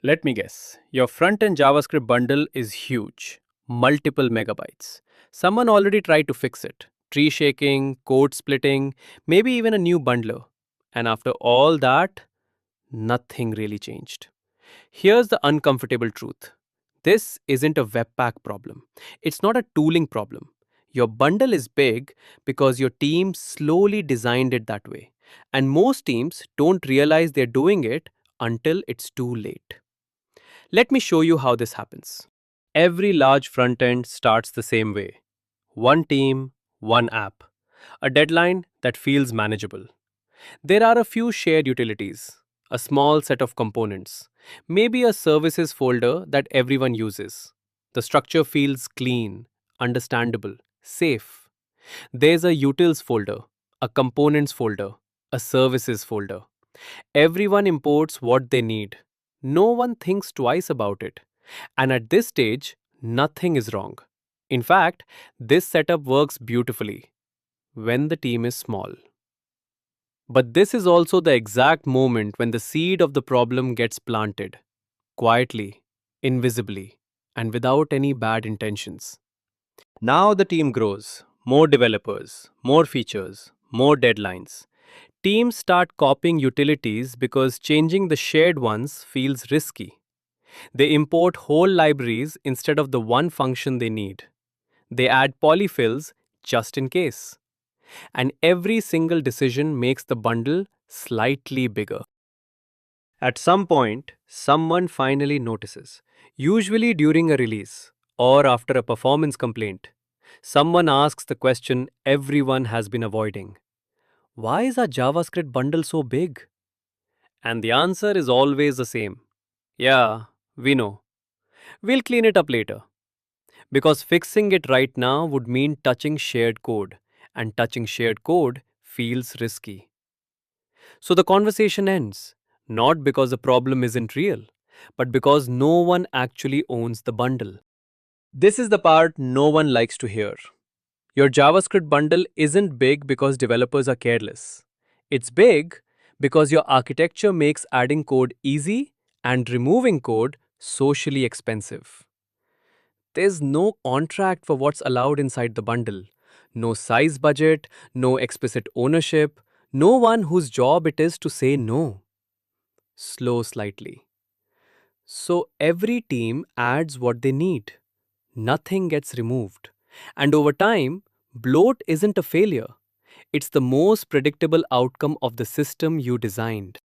Let me guess. Your front-end JavaScript bundle is huge, multiple megabytes. Someone already tried to fix it. Tree shaking, code splitting, maybe even a new bundler. And after all that, nothing really changed. Here's the uncomfortable truth. This isn't a Webpack problem. It's not a tooling problem. Your bundle is big because your team slowly designed it that way. And most teams don't realize they're doing it until it's too late. Let me show you how this happens. Every large front end starts the same way. One team, one app. A deadline that feels manageable. There are a few shared utilities, a small set of components, maybe a services folder that everyone uses. The structure feels clean, understandable, safe. There's a utils folder, a components folder, a services folder. Everyone imports what they need. No one thinks twice about it. And at this stage, nothing is wrong. In fact, this setup works beautifully when the team is small. But this is also the exact moment when the seed of the problem gets planted, quietly, invisibly, and without any bad intentions. Now the team grows, more developers, more features, more deadlines. Teams start copying utilities because changing the shared ones feels risky. They import whole libraries instead of the one function they need. They add polyfills just in case. And every single decision makes the bundle slightly bigger. At some point, someone finally notices, usually during a release or after a performance complaint. Someone asks the question everyone has been avoiding. Why is our JavaScript bundle so big? And the answer is always the same. Yeah, we know. We'll clean it up later. Because fixing it right now would mean touching shared code, and touching shared code feels risky. So the conversation ends, not because the problem isn't real, but because no one actually owns the bundle. This is the part no one likes to hear. Your JavaScript bundle isn't big because developers are careless. It's big because your architecture makes adding code easy and removing code socially expensive. There's no contract for what's allowed inside the bundle. No size budget, no explicit ownership, no one whose job it is to say no. Slow slightly. So every team adds what they need. Nothing gets removed. And over time, bloat isn't a failure. It's the most predictable outcome of the system you designed.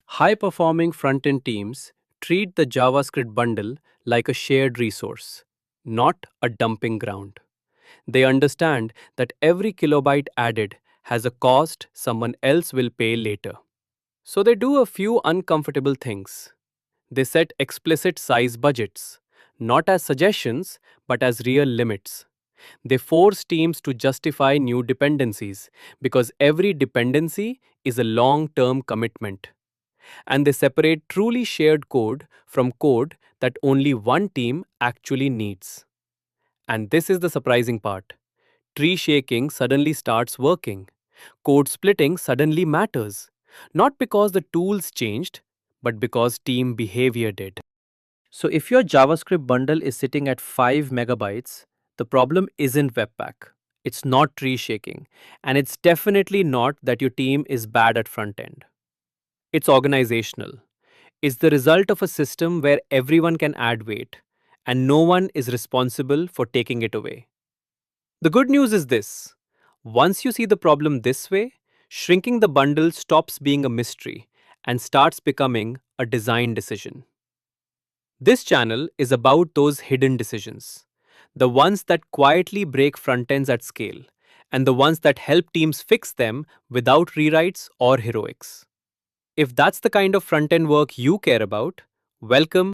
High-performing front-end teams treat the JavaScript bundle like a shared resource, not a dumping ground. They understand that every kilobyte added has a cost someone else will pay later. So they do a few uncomfortable things. They set explicit size budgets, not as suggestions, but as real limits. They force teams to justify new dependencies because every dependency is a long-term commitment. And they separate truly shared code from code that only one team actually needs. And this is the surprising part. Tree shaking suddenly starts working. Code splitting suddenly matters. Not because the tools changed, but because team behavior did. So if your JavaScript bundle is sitting at 5 megabytes, the problem isn't Webpack. It's not tree shaking. And it's definitely not that your team is bad at front end. It's organizational. It's the result of a system where everyone can add weight, and no one is responsible for taking it away. The good news is this. Once you see the problem this way, shrinking the bundle stops being a mystery and starts becoming a design decision. This channel is about those hidden decisions, the ones that quietly break frontends at scale, and the ones that help teams fix them without rewrites or heroics. If that's the kind of front-end work you care about, welcome